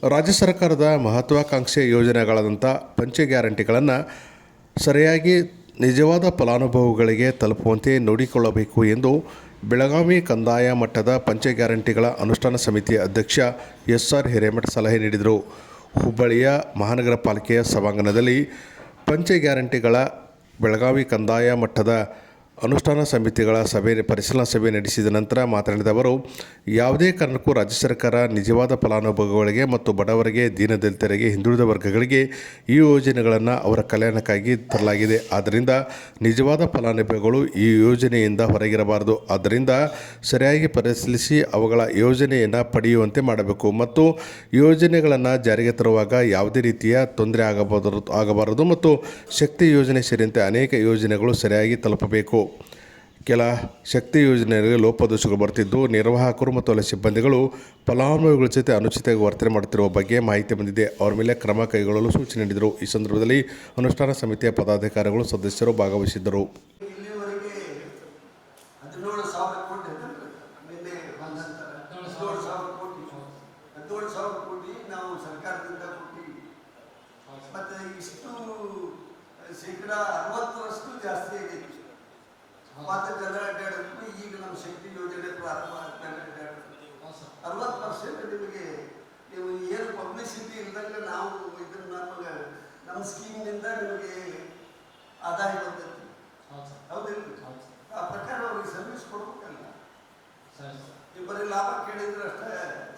ರಾಜ್ಯ ಸರ್ಕಾರದ ಮಹತ್ವಾಕಾಂಕ್ಷೆ ಯೋಜನೆಗಳಾದಂಥ ಪಂಚ ಗ್ಯಾರಂಟಿಗಳನ್ನು ಸರಿಯಾಗಿ ನಿಜವಾದ ಫಲಾನುಭವಿಗಳಿಗೆ ತಲುಪುವಂತೆ ನೋಡಿಕೊಳ್ಳಬೇಕು ಎಂದು ಬೆಳಗಾವಿ ಕಂದಾಯ ಮಟ್ಟದ ಪಂಚ ಗ್ಯಾರಂಟಿಗಳ ಅನುಷ್ಠಾನ ಸಮಿತಿಯ ಅಧ್ಯಕ್ಷ ಎಸ್.ಆರ್. ಹಿರೇಮಠ ಸಲಹೆ ನೀಡಿದರು. ಹುಬ್ಬಳ್ಳಿಯ ಮಹಾನಗರ ಪಾಲಿಕೆಯ ಸಭಾಂಗಣದಲ್ಲಿ ಪಂಚ ಗ್ಯಾರಂಟಿಗಳ ಬೆಳಗಾವಿ ಕಂದಾಯ ಮಟ್ಟದ ಅನುಷ್ಠಾನ ಸಮಿತಿಗಳ ಪರಿಶೀಲನಾ ಸಭೆ ನಡೆಸಿದ ನಂತರ ಮಾತನಾಡಿದ ಅವರು, ಯಾವುದೇ ಕಾರಣಕ್ಕೂ ರಾಜ್ಯ ಸರ್ಕಾರ ನಿಜವಾದ ಫಲಾನುಭವಿಗಳಿಗೆ ಮತ್ತು ಬಡವರಿಗೆ, ದೀನದಲಿತರಿಗೆ, ಹಿಂದುಳಿದ ವರ್ಗಗಳಿಗೆ ಈ ಯೋಜನೆಗಳನ್ನು ಅವರ ಕಲ್ಯಾಣಕ್ಕಾಗಿ ತರಲಾಗಿದೆ. ಆದ್ದರಿಂದ ನಿಜವಾದ ಫಲಾನುಭವಿಗಳು ಈ ಯೋಜನೆಯಿಂದ ಹೊರಗಿರಬಾರದು. ಆದ್ದರಿಂದ ಸರಿಯಾಗಿ ಪರಿಶೀಲಿಸಿ ಅವುಗಳ ಯೋಜನೆಯನ್ನು ಪಡೆಯುವಂತೆ ಮಾಡಬೇಕು ಮತ್ತು ಯೋಜನೆಗಳನ್ನು ಜಾರಿಗೆ ತರುವಾಗ ಯಾವುದೇ ರೀತಿಯ ತೊಂದರೆ ಆಗಬಾರದು ಮತ್ತು ಶಕ್ತಿ ಯೋಜನೆ ಸೇರಿದಂತೆ ಅನೇಕ ಯೋಜನೆಗಳು ಸರಿಯಾಗಿ ತಲುಪಬೇಕು. ಕೆಲ ಶಕ್ತಿ ಯೋಜನೆಗಳಿಗೆ ಲೋಪದೋಷಗಳು ಬರ್ತಿದ್ದು, ನಿರ್ವಾಹಕರು ಮತ್ತು ಅವರ ಸಿಬ್ಬಂದಿಗಳು ಫಲಾನುಭವಿಗಳ ಜೊತೆ ಅನುಚಿತವಾಗಿ ವರ್ತನೆ ಮಾಡುತ್ತಿರುವ ಬಗ್ಗೆ ಮಾಹಿತಿ ಬಂದಿದೆ. ಅವರ ಮೇಲೆ ಕ್ರಮ ಕೈಗೊಳ್ಳಲು ಸೂಚನೆ ನೀಡಿದರು. ಈ ಸಂದರ್ಭದಲ್ಲಿ ಅನುಷ್ಠಾನ ಸಮಿತಿಯ ಪದಾಧಿಕಾರಿಗಳು, ಸದಸ್ಯರು ಭಾಗವಹಿಸಿದ್ದರು. ಶೇಕಡ 60% ಜಾಸ್ತಿ ಆಗೈತಿ. ಮತ್ತು ಜನರ ಅಡ್ಡಾಡೋದು ಈಗ ನಮ್ಮ ಶಕ್ತಿ ಯೋಜನೆ ಪ್ರಾರಂಭ ಆಗ್ತಾನೆ 60% ನಿಮಗೆ ನೀವು ಏನು ಪಬ್ಲಿಸಿಟಿ ಇಲ್ದಂಗೆ ನಾವು ಇದನ್ನ ನಮ್ಮ ಸ್ಕೀಮ್ನಿಂದ ನಿಮಗೆ ಆದಾಯ ಬರ್ತೈತಿ. ಹೌದಿಲ್ಲ? ಆ ಪ್ರಕಾರ ಅವ್ರಿಗೆ ಸರ್ವಿಸ್ ಕೊಡ್ಬೇಕಲ್ಲ. ನೀವು ಬರೀ ಲಾಭ ಕೇಳಿದ್ರೆ ಅಷ್ಟೇ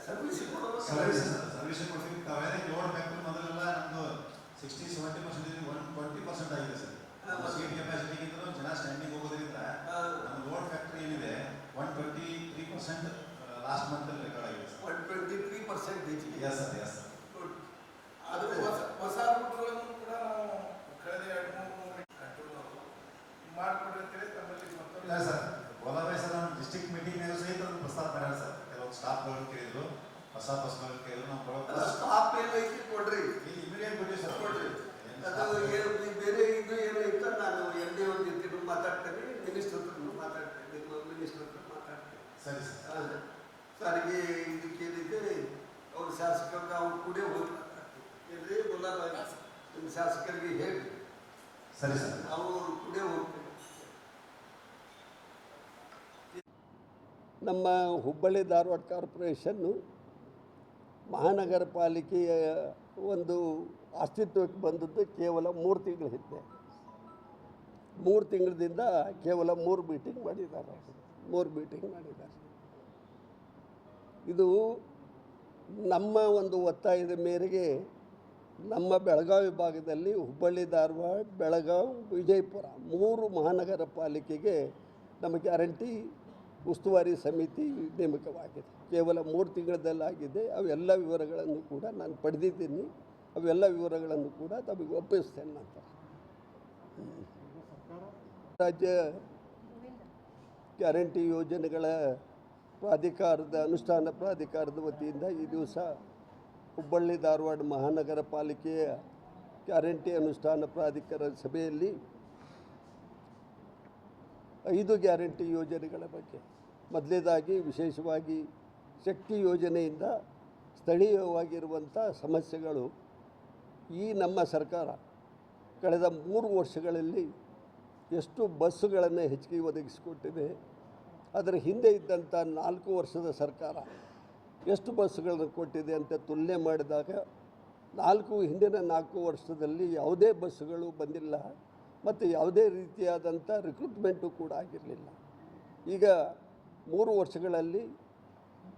ಸರ್ವಿಸ್ ಕೊಡಬೇಕು. ಸರ್ವಿಸ್ ಕೊಡ್ತೀವಿ. ತಾವೇನೇ ಲೋಡ್ ಫ್ಯಾಕ್ಟ್ರಿ ಮೊದಲೆಲ್ಲ ನಮ್ಮದು 60-70% 20% ಆಗಿದೆ ಸರ್. ಸೀಟ್ ಕೆಪಾಸಿಟಿಗಿಂತ ಜನ ಸ್ಟ್ಯಾಂಡಿಂಗ್ ಹೋಗೋದ್ರಿಂದ ನಮ್ಮ ಲೋಡ್ ಫ್ಯಾಕ್ಟ್ರಿ ಏನಿದೆ 123% ಲಾಸ್ಟ್ ಮಂತಲ್ಲಿ ರೆಕಾರ್ಡ್ ಆಗಿದೆ ಸರ್. 123% ಹೆಚ್ಚಿಗೆ. Yes sir, yes sir. ಅದು ಹೊಸ ರೂಟ್ಗಳನ್ನು ಕೂಡ ನಾವು ಕಳೆದ 2-3 ಮಾಡಿಕೊಡ್ರಿ ಅಂತೇಳಿ ತಮ್ಮಲ್ಲಿ ಇಲ್ಲ ಸರ್. ಹೋದಾವೆ ಸರ್ ನಮ್ಮ ಡಿಸ್ಟ್ರಿಕ್ಟ್ ಮೀಟಿಂಗ್ನಾಗ ಸಹಿತ ಒಂದು ಪ್ರಸ್ತಾಪ ಮಾಡ್ಯಾರ ಸರ್. ಕೆಲವೊಂದು ಸ್ಟಾಫ್ಗಳನ್ನು ಕೇಳಿದ್ರು, ಹೊಸ ಬಸ್ಗಳನ್ನು ಕೇಳಿದ್ರು. ನಾವು ಸ್ಟಾಫ್ ಏನೈತಿ ಕೊಡ್ರಿ, ಇಮಿಡಿಯೇಟ್ ಕೊಡ್ರಿ ಸರ್, ಕೊಡ್ರಿ. ಅದು ಏನು ಬೇರೆ ಇದು ಏನೋ ಇತ್ತು, ನಾನು ಎಲ್ಲಿ ಒಂದು ಜೊತೆ ಮಾತಾಡ್ತೇನೆ, ಮಿನಿಸ್ಟರ್ ಹತ್ರ ಮಾತಾಡ್ತೇನೆ, ಮಿನಿಸ್ಟರ್ ಹತ್ರ ಮಾತಾಡ್ತೇನೆ. ಸರಿ ಸರ್. ಸಾರಿಗೆ ಇದಕ್ಕೆ ಏನಿದೆ ಅವ್ರ ಶಾಸಕರಿಗೆ ಅವ್ರು ಕೂಡ ಹೋಗ್ತಾರೆ ಬೋಲಾರ ನಿಮ್ಮ ಶಾಸಕರಿಗೆ ಹೇಳಿ. ಸರಿ ಸರ್. ಅವರು ಕೂಡ ಹೋಗ್ತಾರೆ. ನಮ್ಮ ಹುಬ್ಬಳ್ಳಿ ಧಾರವಾಡ ಕಾರ್ಪೊರೇಷನ್ನು ಮಹಾನಗರ ಪಾಲಿಕೆಯ ಒಂದು ಅಸ್ತಿತ್ವಕ್ಕೆ ಬಂದದ್ದು ಕೇವಲ 3 ತಿಂಗಳ ಹಿಂದೆ. 3 ತಿಂಗಳಿಂದ ಕೇವಲ 3 ಮೀಟಿಂಗ್ ಮಾಡಿದ್ದಾರೆ. ಇದು ನಮ್ಮ ಒಂದು ಒತ್ತಾಯದ ಮೇರೆಗೆ ನಮ್ಮ ಬೆಳಗಾವಿ ಭಾಗದಲ್ಲಿ ಹುಬ್ಬಳ್ಳಿ ಧಾರವಾಡ, ಬೆಳಗಾವಿ, ವಿಜಯಪುರ 3 ಮಹಾನಗರ ಪಾಲಿಕೆಗೆ ನಮ್ಮ ಗ್ಯಾರಂಟಿ ಉಸ್ತುವಾರಿ ಸಮಿತಿ ನೇಮಕವಾಗಿದೆ. ಕೇವಲ 3 ತಿಂಗಳಲ್ಲಾಗಿದೆ. ಅವೆಲ್ಲ ವಿವರಗಳನ್ನು ಕೂಡ ನಾನು ಪಡೆದಿದ್ದೀನಿ. ಅವೆಲ್ಲ ವಿವರಗಳನ್ನು ಕೂಡ ತಮಗೆ ಒಪ್ಪಿಸ್ತೇನೆ. ನಂತರ ರಾಜ್ಯ ಗ್ಯಾರಂಟಿ ಯೋಜನೆಗಳ ಪ್ರಾಧಿಕಾರದ ಅನುಷ್ಠಾನ ಪ್ರಾಧಿಕಾರದ ವತಿಯಿಂದ ಈ ದಿವಸ ಹುಬ್ಬಳ್ಳಿ ಧಾರವಾಡ ಮಹಾನಗರ ಪಾಲಿಕೆಯ ಗ್ಯಾರಂಟಿ ಅನುಷ್ಠಾನ ಪ್ರಾಧಿಕಾರದ ಸಭೆಯಲ್ಲಿ 5 ಗ್ಯಾರಂಟಿ ಯೋಜನೆಗಳ ಬಗ್ಗೆ, ಮೊದಲನೇದಾಗಿ ವಿಶೇಷವಾಗಿ ಶಕ್ತಿ ಯೋಜನೆಯಿಂದ ಸ್ಥಳೀಯವಾಗಿರುವಂಥ ಸಮಸ್ಯೆಗಳು, ಈ ನಮ್ಮ ಸರ್ಕಾರ ಕಳೆದ 3 ವರ್ಷಗಳಲ್ಲಿ ಎಷ್ಟು ಬಸ್ಸುಗಳನ್ನು ಹೆಚ್ಚಿಗೆ ಒದಗಿಸಿಕೊಟ್ಟಿದೆ, ಅದರ ಹಿಂದೆ ಇದ್ದಂಥ 4 ವರ್ಷದ ಸರ್ಕಾರ ಎಷ್ಟು ಬಸ್ಸುಗಳನ್ನು ಕೊಟ್ಟಿದೆ ಅಂತ ತುಲನೆ ಮಾಡಿದಾಗ ಹಿಂದಿನ 4 ವರ್ಷದಲ್ಲಿ ಯಾವುದೇ ಬಸ್ಸುಗಳು ಬಂದಿಲ್ಲ ಮತ್ತು ಯಾವುದೇ ರೀತಿಯಾದಂಥ ರಿಕ್ರೂಟ್ಮೆಂಟು ಕೂಡ ಆಗಿರಲಿಲ್ಲ. ಈಗ 3 ವರ್ಷಗಳಲ್ಲಿ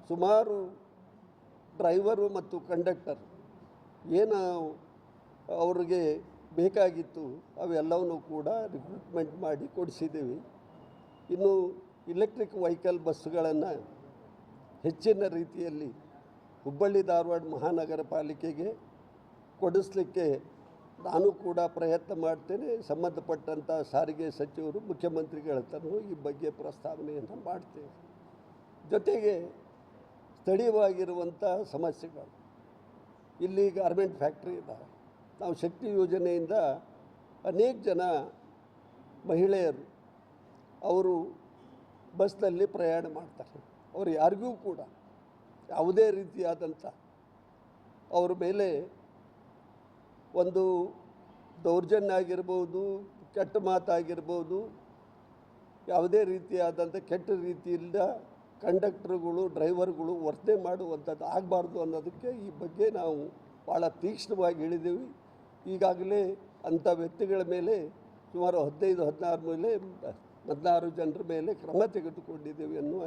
ಸುಮಾರು ಡ್ರೈವರು ಮತ್ತು ಕಂಡಕ್ಟರ್ ಏನು ಅವ್ರಿಗೆ ಬೇಕಾಗಿತ್ತು ಅವೆಲ್ಲವನ್ನೂ ಕೂಡ ರಿಕ್ರೂಟ್ಮೆಂಟ್ ಮಾಡಿ ಕೊಡಿಸಿದ್ದೀವಿ. ಇನ್ನು ಇಲೆಕ್ಟ್ರಿಕ್ ವೆಹಿಕಲ್ ಬಸ್ಸುಗಳನ್ನು ಹೆಚ್ಚಿನ ರೀತಿಯಲ್ಲಿ ಹುಬ್ಬಳ್ಳಿ ಧಾರವಾಡ ಮಹಾನಗರ ಪಾಲಿಕೆಗೆ ಕೊಡಿಸಲಿಕ್ಕೆ ನಾನು ಕೂಡ ಪ್ರಯತ್ನ ಮಾಡ್ತೇನೆ. ಸಂಬಂಧಪಟ್ಟಂಥ ಸಾರಿಗೆ ಸಚಿವರು ಮುಖ್ಯಮಂತ್ರಿಗಳ ಹತ್ರನೂ ಈ ಬಗ್ಗೆ ಪ್ರಸ್ತಾವನೆಯನ್ನು ಮಾಡ್ತೇವೆ. ಜೊತೆಗೆ ಸ್ಥಳೀಯವಾಗಿರುವಂಥ ಸಮಸ್ಯೆಗಳು, ಇಲ್ಲಿ ಗಾರ್ಮೆಂಟ್ ಫ್ಯಾಕ್ಟ್ರಿ ಇದ್ದಾವೆ. ನಾವು ಶಕ್ತಿ ಯೋಜನೆಯಿಂದ ಅನೇಕ ಜನ ಮಹಿಳೆಯರು ಅವರು ಬಸ್ನಲ್ಲಿ ಪ್ರಯಾಣ ಮಾಡ್ತಾರೆ. ಅವರು ಯಾರಿಗೂ ಕೂಡ ಯಾವುದೇ ರೀತಿಯಾದಂಥ ಅವ್ರ ಮೇಲೆ ಒಂದು ದೌರ್ಜನ್ಯ ಆಗಿರ್ಬೋದು, ಕೆಟ್ಟ ಮಾತಾಗಿರ್ಬೋದು, ಯಾವುದೇ ರೀತಿಯಾದಂಥ ಕೆಟ್ಟ ರೀತಿಯಿಂದ ಕಂಡಕ್ಟರ್ಗಳು, ಡ್ರೈವರ್ಗಳು ವರ್ತನೆ ಮಾಡುವಂಥದ್ದು ಆಗಬಾರ್ದು ಅನ್ನೋದಕ್ಕೆ ಈ ಬಗ್ಗೆ ನಾವು ಭಾಳ ತೀಕ್ಷ್ಣವಾಗಿ ಹೇಳಿದ್ದೀವಿ. ಈಗಾಗಲೇ ಅಂಥ ವ್ಯಕ್ತಿಗಳ ಮೇಲೆ ಸುಮಾರು 15-16 ಜನರ ಮೇಲೆ ಕ್ರಮ ತೆಗೆದುಕೊಂಡಿದ್ದೇವೆ ಅನ್ನುವ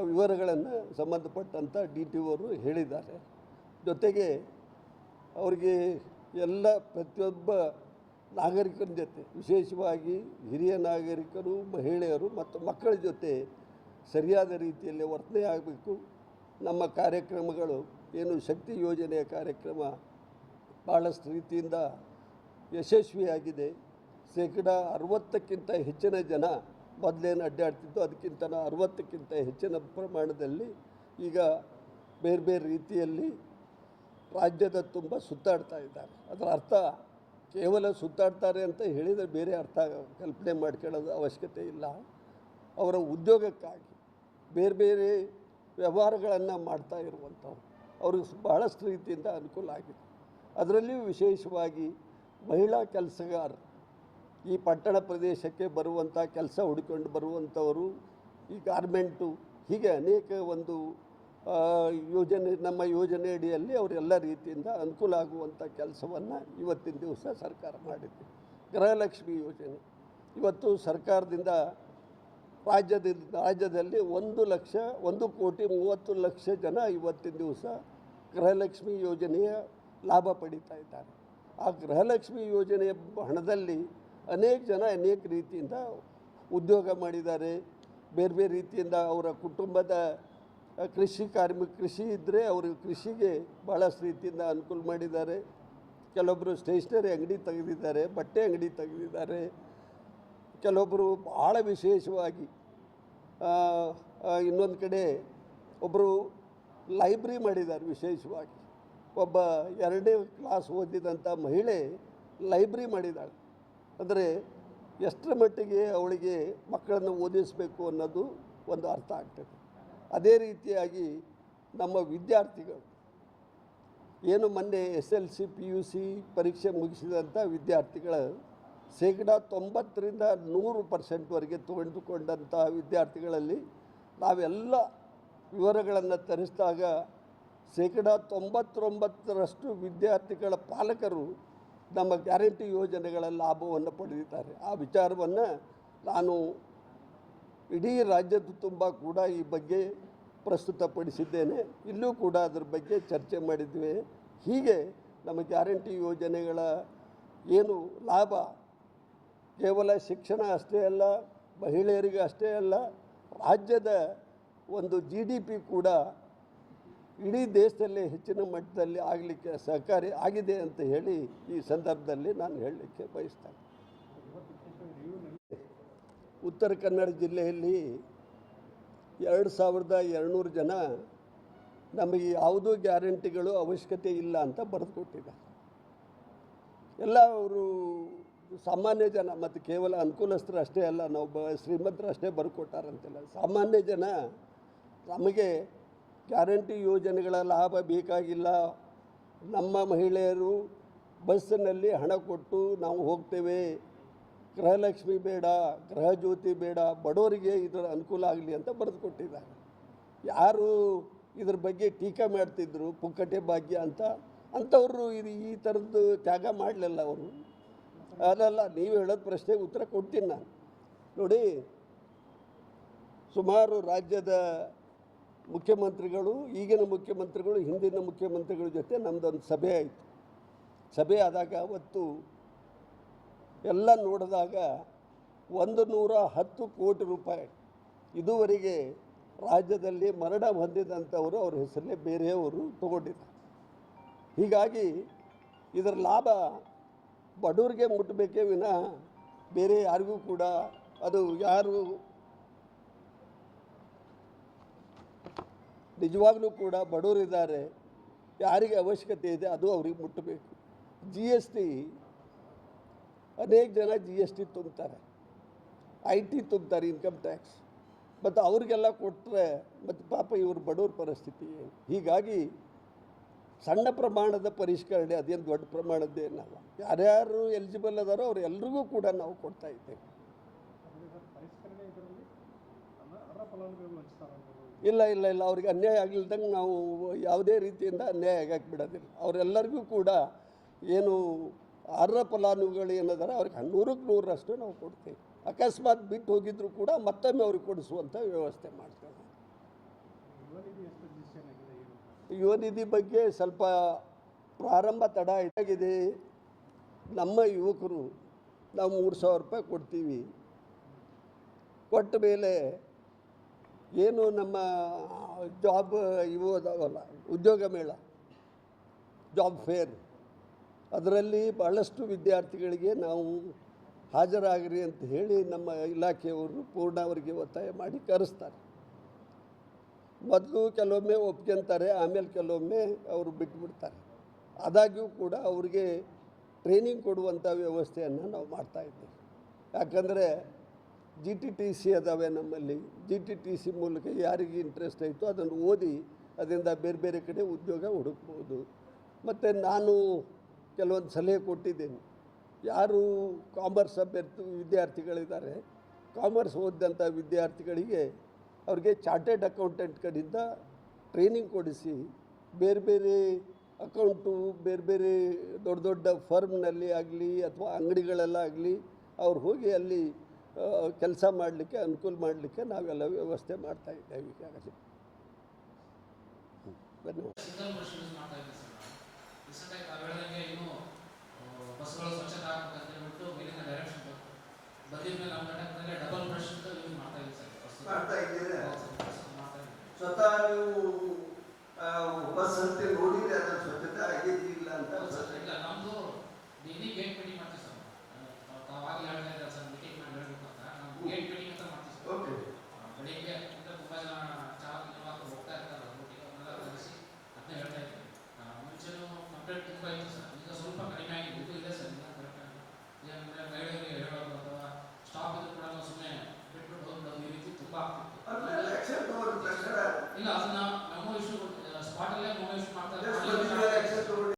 ವಿವರಗಳನ್ನು ಸಂಬಂಧಪಟ್ಟಂಥ DTO ಅವರು ಹೇಳಿದ್ದಾರೆ. ಜೊತೆಗೆ ಅವರಿಗೆ ಎಲ್ಲ ಪ್ರತಿಯೊಬ್ಬ ನಾಗರಿಕರ ಜೊತೆ, ವಿಶೇಷವಾಗಿ ಹಿರಿಯ ನಾಗರಿಕರು, ಮಹಿಳೆಯರು ಮತ್ತು ಮಕ್ಕಳ ಜೊತೆ ಸರಿಯಾದ ರೀತಿಯಲ್ಲಿ ವರ್ತನೆ ಆಗಬೇಕು. ನಮ್ಮ ಕಾರ್ಯಕ್ರಮಗಳು ಏನು ಶಕ್ತಿ ಯೋಜನೆಯ ಕಾರ್ಯಕ್ರಮ ಭಾಳಷ್ಟು ರೀತಿಯಿಂದ ಯಶಸ್ವಿಯಾಗಿದೆ. 60%ಕ್ಕಿಂತ ಹೆಚ್ಚಿನ ಜನ ಮೊದಲೇನು ಅಡ್ಡಾಡ್ತಿದ್ದು ಅದಕ್ಕಿಂತ 60ಕ್ಕಿಂತ ಹೆಚ್ಚಿನ ಪ್ರಮಾಣದಲ್ಲಿ ಈಗ ಬೇರೆ ಬೇರೆ ರೀತಿಯಲ್ಲಿ ರಾಜ್ಯದ ತುಂಬ ಸುತ್ತಾಡ್ತಾ ಇದ್ದಾರೆ. ಅದರ ಅರ್ಥ ಕೇವಲ ಸುತ್ತಾಡ್ತಾರೆ ಅಂತ ಹೇಳಿದರೆ ಬೇರೆ ಅರ್ಥ ಕಲ್ಪನೆ ಮಾಡ್ಕೊಳ್ಳೋದು ಅವಶ್ಯಕತೆ ಇಲ್ಲ. ಅವರ ಉದ್ಯೋಗಕ್ಕಾಗಿ ಬೇರೆ ಬೇರೆ ವ್ಯವಹಾರಗಳನ್ನು ಮಾಡ್ತಾ ಇರುವಂಥವ್ರು, ಅವ್ರಿಗೆ ಭಾಳಷ್ಟು ರೀತಿಯಿಂದ ಅನುಕೂಲ ಆಗಿದೆ. ಅದರಲ್ಲಿಯೂ ವಿಶೇಷವಾಗಿ ಮಹಿಳಾ ಕೆಲಸಗಾರರು, ಈ ಪಟ್ಟಣ ಪ್ರದೇಶಕ್ಕೆ ಬರುವಂಥ ಕೆಲಸ ಹುಡ್ಕೊಂಡು ಬರುವಂಥವರು, ಈ ಗಾರ್ಮೆಂಟು, ಹೀಗೆ ಅನೇಕ ಒಂದು ಯೋಜನೆ, ನಮ್ಮ ಯೋಜನೆ ಅಡಿಯಲ್ಲಿ ಅವರೆಲ್ಲ ರೀತಿಯಿಂದ ಅನುಕೂಲ ಆಗುವಂಥ ಕೆಲಸವನ್ನು ಇವತ್ತಿನ ದಿವಸ ಸರ್ಕಾರ ಮಾಡಿದೆ. ಗೃಹಲಕ್ಷ್ಮಿ ಯೋಜನೆ ಇವತ್ತು ಸರ್ಕಾರದಿಂದ ರಾಜ್ಯದಲ್ಲಿ 1,30,30,00,000 ಜನ ಇವತ್ತಿನ ದಿವಸ ಗೃಹಲಕ್ಷ್ಮಿ ಯೋಜನೆಯ ಲಾಭ ಪಡೀತಾ ಇದ್ದಾರೆ. ಆ ಗೃಹಲಕ್ಷ್ಮಿ ಯೋಜನೆಯ ಹಣದಲ್ಲಿ ಅನೇಕ ಜನ ಅನೇಕ ರೀತಿಯಿಂದ ಉದ್ಯೋಗ ಮಾಡಿದ್ದಾರೆ. ಬೇರೆ ಬೇರೆ ರೀತಿಯಿಂದ ಅವರ ಕುಟುಂಬದ ಕೃಷಿ ಇದ್ದರೆ ಅವರು ಕೃಷಿಗೆ ಭಾಳಷ್ಟು ರೀತಿಯಿಂದ ಅನುಕೂಲ ಮಾಡಿದ್ದಾರೆ. ಕೆಲವೊಬ್ಬರು ಸ್ಟೇಷ್ನರಿ ಅಂಗಡಿ ತೆಗೆದಿದ್ದಾರೆ, ಬಟ್ಟೆ ಅಂಗಡಿ ತೆಗೆದಿದ್ದಾರೆ. ಕೆಲವೊಬ್ಬರು ಭಾಳ ವಿಶೇಷವಾಗಿ ಇನ್ನೊಂದು ಕಡೆ ಒಬ್ಬರು ಲೈಬ್ರರಿ ಮಾಡಿದ್ದಾರೆ. ವಿಶೇಷವಾಗಿ ಒಬ್ಬ 2ನೇ ಕ್ಲಾಸ್ ಓದಿದಂಥ ಮಹಿಳೆ ಲೈಬ್ರರಿ ಮಾಡಿದ್ದಾಳೆ. ಅಂದರೆ ಎಷ್ಟರ ಮಟ್ಟಿಗೆ ಅವಳಿಗೆ ಮಕ್ಕಳನ್ನು ಓದಿಸಬೇಕು ಅನ್ನೋದು ಒಂದು ಅರ್ಥ ಆಗ್ತದೆ. ಅದೇ ರೀತಿಯಾಗಿ ನಮ್ಮ ವಿದ್ಯಾರ್ಥಿಗಳು ಏನು ಮೊನ್ನೆ SLC PUC ಪರೀಕ್ಷೆ ಮುಗಿಸಿದಂಥ ವಿದ್ಯಾರ್ಥಿಗಳ 90% 100% ತೆಗೆದುಕೊಂಡಂಥ ವಿದ್ಯಾರ್ಥಿಗಳಲ್ಲಿ ನಾವೆಲ್ಲ ವಿವರಗಳನ್ನು ತರಿಸಿದಾಗ 99% ವಿದ್ಯಾರ್ಥಿಗಳ ಪಾಲಕರು ನಮ್ಮ ಗ್ಯಾರಂಟಿ ಯೋಜನೆಗಳ ಲಾಭವನ್ನು ಪಡೆದಿದ್ದಾರೆ. ಆ ವಿಚಾರವನ್ನು ನಾನು ಇಡೀ ರಾಜ್ಯದ ತುಂಬ ಕೂಡ ಈ ಬಗ್ಗೆ ಪ್ರಸ್ತುತಪಡಿಸಿದ್ದೇನೆ. ಇಲ್ಲೂ ಕೂಡ ಅದರ ಬಗ್ಗೆ ಚರ್ಚೆ ಮಾಡಿದ್ವಿ. ಹೀಗೆ ನಮ್ಮ ಗ್ಯಾರಂಟಿ ಯೋಜನೆಗಳ ಏನು ಲಾಭ ಕೇವಲ ಶಿಕ್ಷಣ ಅಷ್ಟೇ ಅಲ್ಲ, ಮಹಿಳೆಯರಿಗೆ ಅಷ್ಟೇ ಅಲ್ಲ, ರಾಜ್ಯದ ಒಂದು GDP ಕೂಡ ಇಡೀ ದೇಶದಲ್ಲೇ ಹೆಚ್ಚಿನ ಮಟ್ಟದಲ್ಲಿ ಆಗಲಿಕ್ಕೆ ಸಹಕಾರಿ ಆಗಿದೆ ಅಂತ ಹೇಳಿ ಈ ಸಂದರ್ಭದಲ್ಲಿ ನಾನು ಹೇಳಲಿಕ್ಕೆ ಬಯಸ್ತೇನೆ. ಉತ್ತರ ಕನ್ನಡ ಜಿಲ್ಲೆಯಲ್ಲಿ 2,200 ಜನ ನಮಗೆ ಯಾವುದೂ ಗ್ಯಾರಂಟಿಗಳು ಅವಶ್ಯಕತೆ ಇಲ್ಲ ಅಂತ ಬರೆದು ಕೊಟ್ಟಿದ್ದಾರೆ. ಎಲ್ಲ ಅವರು ಸಾಮಾನ್ಯ ಜನ, ಮತ್ತು ಕೇವಲ ಅನುಕೂಲಸ್ಥರು ಅಷ್ಟೇ ಅಲ್ಲ, ನಾವು ಶ್ರೀಮಂತರು ಅಷ್ಟೇ ಬರ್ಕೊಟ್ಟಾರಂತಿಲ್ಲ. ಸಾಮಾನ್ಯ ಜನ ನಮಗೆ ಗ್ಯಾರಂಟಿ ಯೋಜನೆಗಳ ಲಾಭ ಬೇಕಾಗಿಲ್ಲ, ನಮ್ಮ ಮಹಿಳೆಯರು ಬಸ್ಸಿನಲ್ಲಿ ಹಣ ಕೊಟ್ಟು ನಾವು ಹೋಗ್ತೇವೆ, ಗೃಹಲಕ್ಷ್ಮಿ ಬೇಡ, ಗೃಹಜ್ಯೋತಿ ಬೇಡ, ಬಡವರಿಗೆ ಇದರ ಅನುಕೂಲ ಆಗಲಿ ಅಂತ ಬರೆದು ಕೊಟ್ಟಿದ್ದಾರೆ. ಯಾರು ಇದ್ರ ಬಗ್ಗೆ ಟೀಕೆ ಮಾಡ್ತಿದ್ರು ಪುಕ್ಕಟೆ ಭಾಗ್ಯ ಅಂತ, ಅಂಥವರು ಈ ಥರದ್ದು ತ್ಯಾಗ ಮಾಡಲಿಲ್ಲ ಅವರು. ಅಲ್ಲಲ್ಲ, ನೀವು ಹೇಳೋದು ಪ್ರಶ್ನೆಗೆ ಉತ್ತರ ಕೊಡ್ತೀನಿ ನಾನು. ನೋಡಿ, ಸುಮಾರು ರಾಜ್ಯದ ಮುಖ್ಯಮಂತ್ರಿಗಳು, ಈಗಿನ ಮುಖ್ಯಮಂತ್ರಿಗಳು, ಹಿಂದಿನ ಮುಖ್ಯಮಂತ್ರಿಗಳ ಜೊತೆ ನಮ್ಮದೊಂದು ಸಭೆ ಆಯಿತು. ಸಭೆ ಆದಾಗ ಅವತ್ತು ಎಲ್ಲ ನೋಡಿದಾಗ 110 ಕೋಟಿ ರೂಪಾಯಿ ಇದುವರೆಗೆ ರಾಜ್ಯದಲ್ಲಿ ಮರಣ ಹೊಂದಿದಂಥವರು ಅವ್ರ ಹೆಸರಲ್ಲೇ ಬೇರೆಯವರು ತಗೊಂಡಿದ್ದಾರೆ. ಹೀಗಾಗಿ ಇದರ ಲಾಭ ಬಡವರಿಗೆ ಮುಟ್ಟಬೇಕೇ ವಿನಃ ಬೇರೆ ಯಾರಿಗೂ ಕೂಡ ಅದು ಯಾರು ನಿಜವಾಗ್ಲೂ ಕೂಡ ಬಡವರಿದ್ದಾರೆ, ಯಾರಿಗೆ ಅವಶ್ಯಕತೆ ಇದೆ ಅದು ಅವ್ರಿಗೆ ಮುಟ್ಟಬೇಕು. GST ಅನೇಕ ಜನ GST ತುಂಬ್ತಾರೆ, IT ತುಂಬ್ತಾರೆ, ಇನ್ಕಮ್ ಟ್ಯಾಕ್ಸ್, ಮತ್ತು ಅವ್ರಿಗೆಲ್ಲ ಕೊಟ್ಟರೆ ಮತ್ತು ಪಾಪ ಇವರು ಬಡವ್ರ ಪರಿಸ್ಥಿತಿ. ಹೀಗಾಗಿ ಸಣ್ಣ ಪ್ರಮಾಣದ ಪರಿಷ್ಕರಣೆ, ಅದೇನು ದೊಡ್ಡ ಪ್ರಮಾಣದ್ದೇನಲ್ಲ. ಯಾರ್ಯಾರು ಎಲಿಜಿಬಲ್ ಅದಾರೋ ಅವ್ರು ಎಲ್ರಿಗೂ ಕೂಡ ನಾವು ಕೊಡ್ತಾ ಇದ್ದೇವೆ. ಇಲ್ಲ ಇಲ್ಲ ಇಲ್ಲ, ಅವ್ರಿಗೆ ಅನ್ಯಾಯ ಆಗಲಿದ್ದಂಗೆ ನಾವು ಯಾವುದೇ ರೀತಿಯಿಂದ ಅನ್ಯಾಯ ಆಗಕ್ಕೆ ಬಿಡೋದಿಲ್ಲ. ಅವರೆಲ್ಲರಿಗೂ ಕೂಡ ಏನು ಅರ್ಹ ಫಲಾನುಭವಿಗಳು ಏನದಾರ ಅವ್ರಿಗೆ 100% ನಾವು ಕೊಡ್ತೇವೆ. ಅಕಸ್ಮಾತ್ ಬಿಟ್ಟು ಹೋಗಿದ್ರು ಕೂಡ ಮತ್ತೊಮ್ಮೆ ಅವ್ರಿಗೆ ಕೊಡಿಸುವಂಥ ವ್ಯವಸ್ಥೆ ಮಾಡ್ತೇವೆ. ಯುವ ನಿಧಿ ಬಗ್ಗೆ ಸ್ವಲ್ಪ ಪ್ರಾರಂಭ ತಡ ಆಗಿದೆ. ನಮ್ಮ ಯುವಕರು ನಾವು 3,000 ರೂಪಾಯಿ ಕೊಡ್ತೀವಿ. ಕೊಟ್ಟ ಮೇಲೆ ಏನು ನಮ್ಮ ಜಾಬ್ ಇವು ಅದಾವಲ್ಲ, ಉದ್ಯೋಗ ಮೇಳ, ಜಾಬ್ ಫೇರ್, ಅದರಲ್ಲಿ ಭಾಳಷ್ಟು ವಿದ್ಯಾರ್ಥಿಗಳಿಗೆ ನಾವು ಹಾಜರಾಗ್ರಿ ಅಂತ ಹೇಳಿ ನಮ್ಮ ಇಲಾಖೆಯವರು ಪೂರ್ಣ ಅವರಿಗೆ ಒತ್ತಾಯ ಮಾಡಿ ಕರೆಸ್ತಾರೆ. ಮೊದಲು ಕೆಲವೊಮ್ಮೆ ಒಪ್ಕೊಂತಾರೆ, ಆಮೇಲೆ ಕೆಲವೊಮ್ಮೆ ಅವರು ಬಿಟ್ಟುಬಿಡ್ತಾರೆ. ಆದಾಗ್ಯೂ ಕೂಡ ಅವ್ರಿಗೆ ಟ್ರೈನಿಂಗ್ ಕೊಡುವಂಥ ವ್ಯವಸ್ಥೆಯನ್ನು ನಾವು ಮಾಡ್ತಾಯಿದ್ದೇವೆ. ಯಾಕಂದರೆ GTTC ಅದಾವೆ ನಮ್ಮಲ್ಲಿ. GTTC ಮೂಲಕ ಯಾರಿಗೆ ಇಂಟ್ರೆಸ್ಟ್ ಆಯಿತು ಅದನ್ನು ಓದಿ ಅದರಿಂದ ಬೇರೆ ಬೇರೆ ಕಡೆ ಉದ್ಯೋಗ ಹುಡುಕ್ಬೋದು. ಮತ್ತು ನಾನು ಕೆಲವೊಂದು ಸಲಹೆ ಕೊಟ್ಟಿದ್ದೇನೆ. ಯಾರು ಕಾಮರ್ಸ್ ವಿದ್ಯಾರ್ಥಿಗಳಿದ್ದಾರೆ, ಕಾಮರ್ಸ್ ಓದಿದಂಥ ವಿದ್ಯಾರ್ಥಿಗಳಿಗೆ ಅವ್ರಿಗೆ ಚಾರ್ಟೆಡ್ ಅಕೌಂಟೆಂಟ್ ಕಡೆಯಿಂದ ಟ್ರೈನಿಂಗ್ ಕೊಡಿಸಿ ಬೇರೆ ಬೇರೆ ಅಕೌಂಟು ಬೇರೆ ಬೇರೆ ದೊಡ್ಡ ದೊಡ್ಡ ಫರ್ಮ್ನಲ್ಲಿ ಆಗಲಿ ಅಥವಾ ಅಂಗಡಿಗಳಲ್ಲಾಗಲಿ ಅವ್ರು ಹೋಗಿ ಅಲ್ಲಿ ಕೆಲಸ ಮಾಡಲಿಕ್ಕೆ ಅನುಕೂಲ ಮಾಡಲಿಕ್ಕೆ ನಾವೆಲ್ಲ ವ್ಯವಸ್ಥೆ ಮಾಡ್ತಾಯಿದ್ದೇವೆ ಈಗಾಗಲೇ. ಧನ್ಯವಾದ. ಸ್ವತಃ ನೀವು ಬಸ್ ಅಂತ ನೋಡಿದ್ರೆ ಅದರ ಸ್ವಚ್ಛತೆ ಆಗೈತಿ ಇಲ್ಲ ಅಂತ ನಮ್ದು ಡೈಲಿ ಗೇಟ್ ಮೀಟಿಂಗ್ ಮಾಡ್ತೀವಿ ಸರ್. ತಾವಾಗಲೇ ಹೇಳ್ತಾ ಇದ್ದಾರೆ ಸರ್, ಮೀಟಿಂಗ್ ಮಾಡಿ ಹೇಳ್ಬೇಕಂತ ನಾವು ಗೇಟ್ ಮೀಟಿಂಗ್ ಅಂತ ಮಾಡ್ತೀವಿ ಸರ್. ಓಕೆ, ಬೆಳಿಗ್ಗೆ ಅಂದರೆ ತುಂಬ ಜನ ಚಾಲಕ ನಿರ್ವಾಹಕರು ಹೋಗ್ತಾ ಇರ್ತಾರೆ, ಮೀಟಿಂಗ್ ಅದನ್ನೆಲ್ಲ ಕರೆಸಿ ಅದನ್ನೇ ಹೇಳ್ತಾ ಇದ್ದೀವಿ. ಮುಂಚೆನೂ ಕಂಪ್ಲೇಂಟ್ ತುಂಬ ಇತ್ತು ಸರ್.